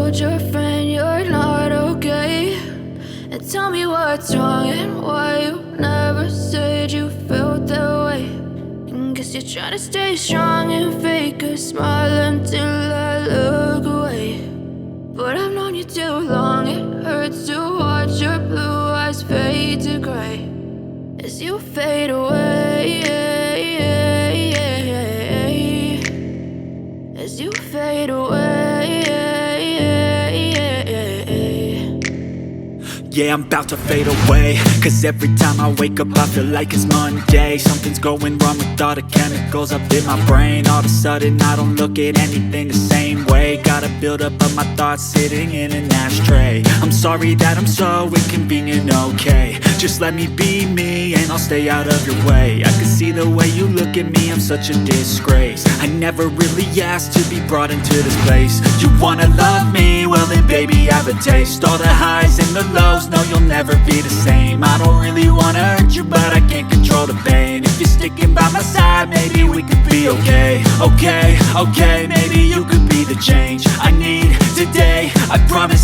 told your friend you're not okay, and tell me what's wrong and why you never said you felt that way. And guess you're trying to stay strong and fake a smile until I look away. But I've known you too long, it hurts to watch your blue eyes fade to gray as you fade away, as you fade away. Yeah, I'm about to fade away, cause every time I wake up I feel like it's Monday. Something's going wrong with all the chemicals up in my brain. All of a sudden I don't look at anything the same way. Gotta build up of my thoughts sitting in an ashtray. I'm sorry that I'm so inconvenient, okay. Just let me be me and I'll stay out of your way. I can see the way you look at me, I'm such a disgrace. I never really asked to be brought into this place. You wanna love me? Well then baby have a taste. All the highs and the lows, no you'll never be the same. I don't really wanna hurt you but I can't control the pain. If you're sticking by my side maybe we could be okay. Okay, maybe you could be the change I need today. I promise